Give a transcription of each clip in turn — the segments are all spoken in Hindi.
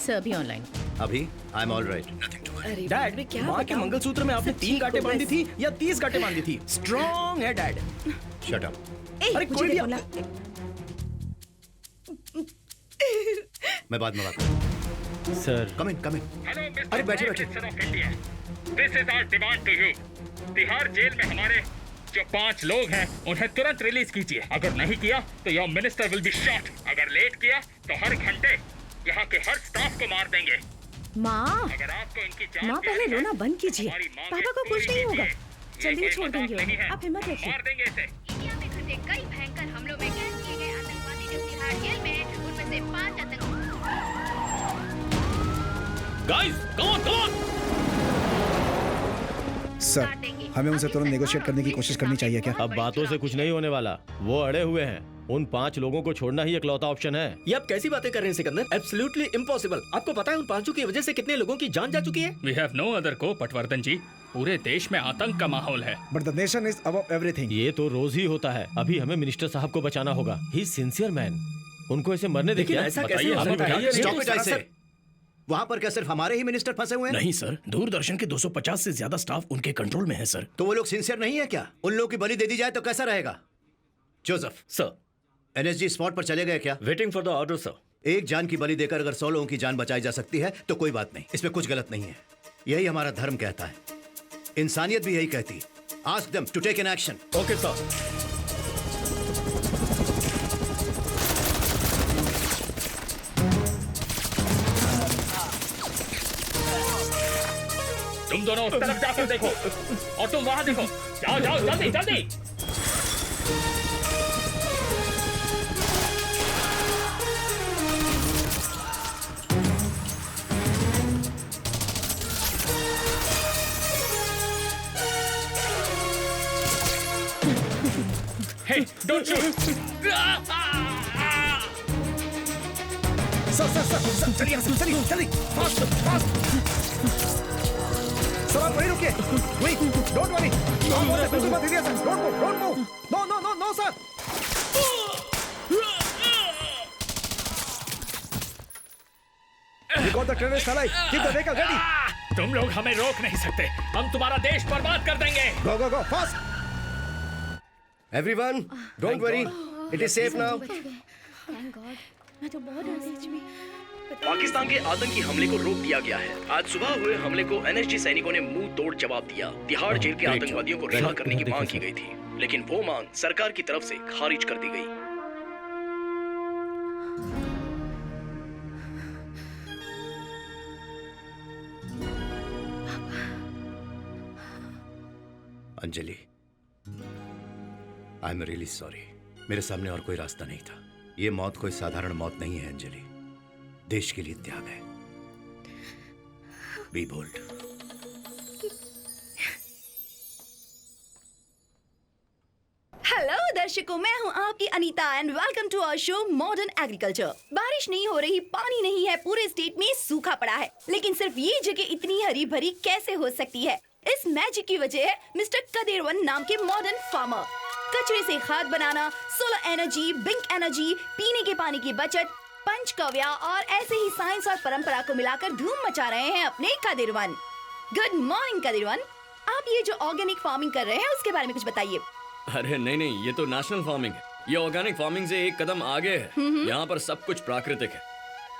सर अभी ऑनलाइन। अभी I am all right, nothing to worry. Dad, माँ के मंगलसूत्र में आपने 3 गांठें बांधी थी या 30 गांठें बांधी थी? स्ट्रॉन्ग है डैड। Shut up. अरे कोई भी मैं बाद में बात करूँ। Sir come in. अरे बैठे। This is our demand to you. Tihar jail में हमारे जो 5 लोग हैं उन्हें तुरंत रिलीज कीजिए। अगर नहीं किया तो your minister will be shot. अगर लेट किया तो हर घंटे यहाँ के हर स्टाफ को मार देंगे। माँ, अगर आपको इनकी जान माँ पहले रोना बंद कीजिए। पापा को कुछ नहीं होगा, जल्दी छोड़ देंगे उन्हें। आप हिम्मत रखिए। मार देंगे इसे। इंडिया में घटे कई भयंकर हमलों में कैद किए गए आतंकवादी जो तिहाड़ जेल में हैं, उनमें से 5 आतंकवादी। Guys, come on. सर, हमें उनसे तुरंत नेगोशिएट करने की कोशिश करनी चाहिए क्या? अब बातों से कुछ नहीं होने वाला, वो अड़े हुए हैं। उन 5 लोगों को छोड़ना ही इकलौता ऑप्शन है। ये आप कैसी बातें कर रहे हैं सिकंदर? Absolutely impossible. आपको पता है उन 5 की वजह से कितने लोगों की जान जा चुकी है? वी हैव नो अदर को पटवर्धन जी। पूरे देश में आतंक का माहौल है। But the nation is above everything. ये तो रोज ही होता है। अभी हमें मिनिस्टर साहब को बचाना होगा। He is sincere man. उनको ऐसे मरने देखिए। ऐसा कैसे हो सकता है? स्टॉप इट ऐसे। वहाँ पर क्या सिर्फ हमारे ही मिनिस्टर फंसे हुए हैं? नहीं सर, दूरदर्शन के 250 से ज्यादा स्टाफ उनके कंट्रोल में है सर। तो वो लोग सिंसियर नहीं है क्या? उन लोगों की बलि दे दी जाए तो कैसा रहेगा? जोसेफ सर, एनएसजी स्पॉट पर चले गए क्या? Waiting for the order sir. एक जान की बलि देकर अगर 100 लोगों की जान बचाई जा सकती है तो कोई बात नहीं, इसमें कुछ गलत नहीं है। यही हमारा धर्म कहता है, इंसानियत भी यही कहती। Ask them to take an action. Okay sir. तुम दोनों उस तरफ जाकर देखो और तुम वहां देखो। जाओ जल्दी जल्दी। Hey, don't shoot! सर, चलिए जल्दी, फास्ट। सर, आप वहीं रुकिए। Wait, don't worry. बिल्कुल मत हिलिए sir. Don't move. No sir. We got the terrorist alive. Keep the vehicle ready. तुम लोग हमें रोक नहीं सकते। हम तुम्हारा देश बर्बाद कर देंगे। Go, fast. Everyone, don't worry, it is safe now. Thank God, मैं तो बहुत डर रही थी। पाकिस्तान के आतंकी हमले को रोक दिया गया है। आज सुबह हुए हमले को एनएसजी सैनिकों ने मुंह तोड़ जवाब दिया। तिहाड़ जेल के आतंकवादियों को रिहा करने की मांग की गई थी, लेकिन वो मांग सरकार की तरफ से खारिज कर दी गई। Anjali, I am really sorry. मेरे सामने और कोई रास्ता नहीं था। ये मौत कोई साधारण मौत नहीं है अंजलि, देश के लिए त्याग है। B bold. हेलो दर्शकों, मैं हूं आपकी Anita and welcome to our show modern agriculture. बारिश नहीं हो रही, पानी नहीं है, पूरे स्टेट में सूखा पड़ा है, लेकिन सिर्फ ये जगह इतनी हरी भरी कैसे हो सकती है? इस मैजिक की वजह है मिस्टर कदीरवन नाम के मॉडर्न फार्मर। कचरे से खाद बनाना, सोलर एनर्जी, बिंक एनर्जी, पीने के पानी की बचत, पंचकव्या और ऐसे ही साइंस और परंपरा को मिलाकर धूम मचा रहे हैं अपने कदीरवन। गुड मॉर्निंग कदीरवन, आप ये जो ऑर्गेनिक फार्मिंग कर रहे हैं उसके बारे में कुछ बताइए। अरे नहीं, ये तो नेशनल फार्मिंग है। ये ऑर्गेनिक फार्मिंग से एक कदम आगे है। यहाँ पर सब कुछ प्राकृतिक है।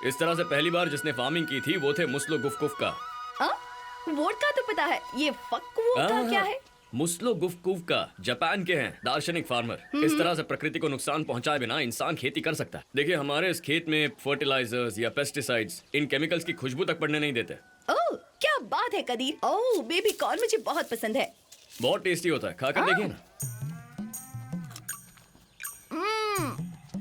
इस तरह से पहली बार जिसने फार्मिंग की थी वो थे मुस्लो गुफ्कुफ का। वोडका तो पता है, ये फक्कुवोडका क्या है? मुस्लो गुफ्कुफ का जापान के हैं दार्शनिक फार्मर। इस तरह से प्रकृति को नुकसान पहुंचाए बिना इंसान खेती कर सकता है। देखिए, हमारे इस खेत में फर्टिलाइजर्स या पेस्टिसाइड्स, इन केमिकल्स की खुशबू तक पड़ने नहीं देते। ओह, क्या बात है कदीर। ओह, बेबी कॉर्न मुझे बहुत पसंद है। बहुत टेस्टी होता है, खाकर देखिए ना।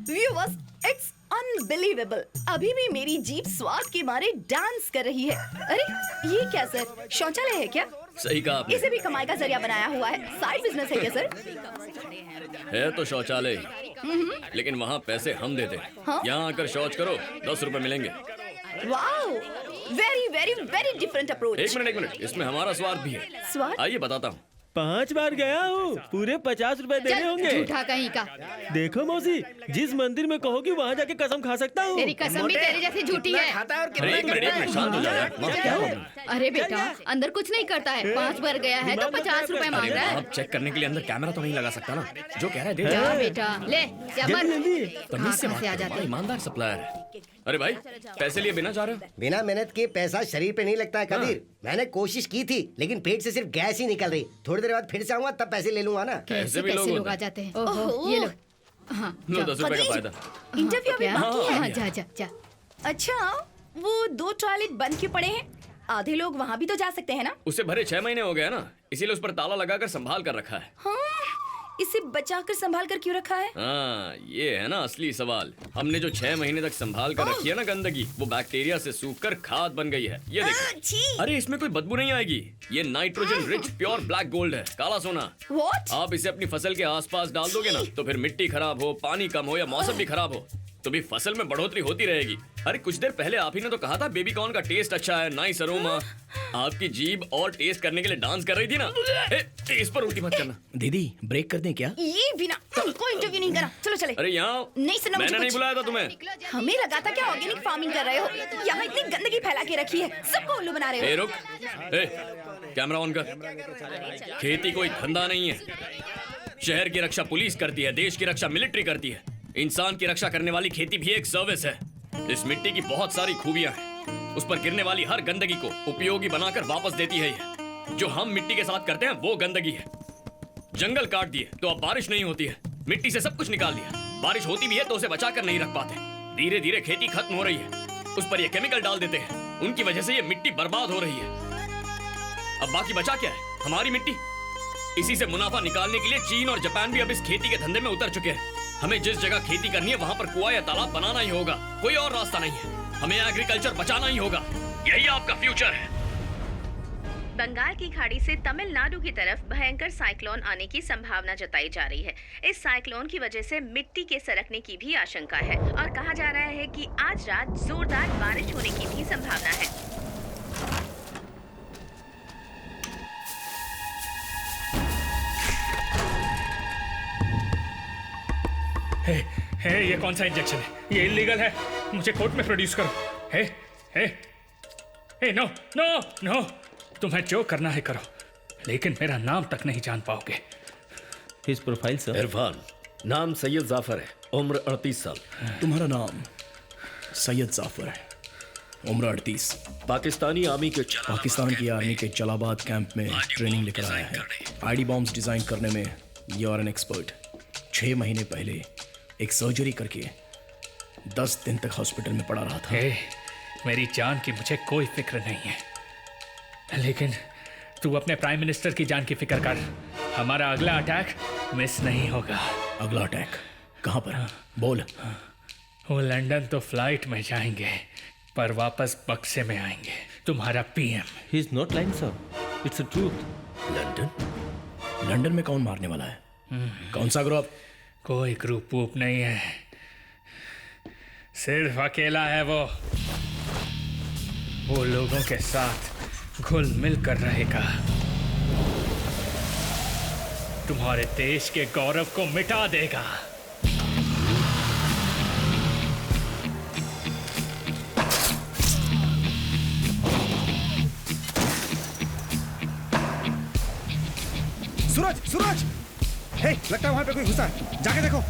Viewers, it's unbelievable. अभी भी मेरी जीभ स्वाद के मारे डांस कर रही है। अरे ये क्या सर, शौचालय है क्या? सही कहा आपने। इसे भी कमाई का जरिया बनाया हुआ है। साइड बिजनेस है क्या सर? है तो शौचालय ही, लेकिन वहाँ पैसे हम देते हैं। यहाँ आकर शौच करो, 10 रुपए मिलेंगे। Wow, very very very different approach. एक मिनट, इसमें हमारा स्वार्थ भी है। स्वार्थ? आइए बताता हूँ। 5 बार गया हूँ, पूरे 50 रुपए देने होंगे। झूठा कहीं का। देखो मौसी, जिस मंदिर में कहोगी वहाँ जाके कसम खा सकता हूँ। तेरी कसम भी तेरी जैसी झूठी है। अरे एक मिनट शांत हो जाओ। अरे बेटा, अंदर कुछ नहीं करता है। 5 बार गया है तो 50 रुपए मांग रहा है। आप चेक करने के लिए अंदर कैमरा तो नहीं लगा सकता ना? जो कह रहा है दे जा बेटा, ले जा मत। तमीज से कहाँ से आ बात जाते करो, ईमानदार सप्लायर है। अरे भाई, पैसे लिए बिना जा रहे हो? बिना मेहनत के पैसा शरीर पे नहीं लगता है कबीर। मैंने कोशिश की थी लेकिन पेट से सिर्फ गैस ही निकल रही। थोड़ी देर बाद फिर से आऊंगा तब पैसे ले लूंगा ना। कैसे भी लोग आ जाते हैं। ओहो, ये लो। हाँ, लो 10 रुपए का फायदा। इंटरव्यू अभी बाकी है। हाँ, जा जा जा। अच्छा, वो 2 टॉयलेट बंद क्यों पड़े हैं? आधे लोग वहाँ भी तो जा सकते हैं ना? उसे भरे 6 महीने हो गए ना, इसीलिए उस पर ताला लगाकर संभाल कर रखा है। हाँ, इसे बचाकर संभाल कर क्यों रखा है? हाँ, ये है ना असली सवाल। हमने जो 6 महीने तक संभाल कर रखी है ना गंदगी, वो बैक्टीरिया से सूखकर खाद बन गई है। ये देखो। अरे इसमें कोई बदबू नहीं आएगी। ये nitrogen rich pure black gold है, काला सोना। What? आप इसे अपनी फसल के आसपास डाल दोगे ना, तो फिर मिट्टी खराब हो, पानी कम हो या मौसम भी खराब हो, तो भी फसल में बढ़ोतरी होती रहेगी। अरे कुछ देर पहले आप ही ने तो कहा था बेबी कॉर्न का टेस्ट अच्छा है, नाइस अरोमा। आपकी जीभ और टेस्ट करने के लिए डांस कर रही थी ना। इस पर उल्टी मत करना। दीदी ब्रेक कर दें क्या? ये बिना कोई इंटरव्यू नहीं करा। चलो चले। अरे यहाँ नहीं सुना मुझे मैंने नहीं कुछ। बुलाया था तुम्हें। हमें लगा था क्या ऑर्गेनिक फार्मिंग कर रहे हो। यहाँ इतनी गंदगी फैला के रखी है, सबको उल्लू बना रहे हो। रुक, कैमरा ऑन कर। खेती कोई धंधा नहीं है। शहर की रक्षा पुलिस करती है, देश की रक्षा मिलिट्री करती है। इंसान की रक्षा करने वाली खेती भी एक सर्विस है। इस मिट्टी की बहुत सारी खूबियां हैं। उस पर गिरने वाली हर गंदगी को उपयोगी बनाकर वापस देती है ये। जो हम मिट्टी के साथ करते हैं वो गंदगी है। जंगल काट दिए तो अब बारिश नहीं होती है। मिट्टी से सब कुछ निकाल दिया, बारिश होती भी है तो उसे बचा कर नहीं रख पाते। धीरे धीरे खेती खत्म हो रही है। उस पर ये केमिकल डाल देते हैं, उनकी वजह से ये मिट्टी बर्बाद हो रही है। अब बाकी बचा क्या है? हमारी मिट्टी। इसी से मुनाफा निकालने के लिए चीन और जापान भी अब इस खेती के धंधे में उतर चुके हैं। हमें जिस जगह खेती करनी है वहाँ पर कुआं या तालाब बनाना ही होगा, कोई और रास्ता नहीं है। हमें एग्रीकल्चर बचाना ही होगा, यही आपका फ्यूचर है। बंगाल की खाड़ी से तमिलनाडु की तरफ भयंकर साइक्लोन आने की संभावना जताई जा रही है। इस साइक्लोन की वजह से मिट्टी के सरकने की भी आशंका है और कहा जा रहा है कि आज रात जोरदार बारिश होने की भी संभावना है। ये कौन सा इंजेक्शन है? ये इलीगल है, मुझे कोर्ट में प्रोड्यूस करो। नो नो नो, तुम्हें जो करना है करो, लेकिन मेरा नाम तक नहीं जान पाओगे। His profile sir. इरफान, नाम सैयद जाफर है, उम्र 38 साल। तुम्हारा नाम सैयद जाफर है, उम्र 38। पाकिस्तानी आर्मी के जलालाबाद कैंप में ट्रेनिंग लेकर आया है। आईडी बॉम्ब्स डिजाइन करने में यू आर एन एक्सपर्ट। 6 महीने पहले एक सर्जरी करके 10 दिन तक हॉस्पिटल में पड़ा रहा था। मेरी जान की मुझे कोई फिक्र नहीं है, लेकिन तू अपने प्राइम मिनिस्टर की जान की फिक्र कर। हमारा अगला अटैक मिस नहीं होगा। अगला अटैक कहाँ पर? बोल। वो लंदन तो फ्लाइट में जाएंगे पर वापस बक्से में आएंगे। तुम्हारा PM. He is not lying sir, it's a truth. London में कौन मारने वाला है? कौन सा ग्रुप? कोई ग्रुप वूप नहीं है, सिर्फ अकेला है वो लोगों के साथ घुल मिल कर रहेगा। तुम्हारे देश के गौरव को मिटा देगा। सूरज, सूरज! हे, लगता है वहां पे कोई घुसा है, जाके देखो।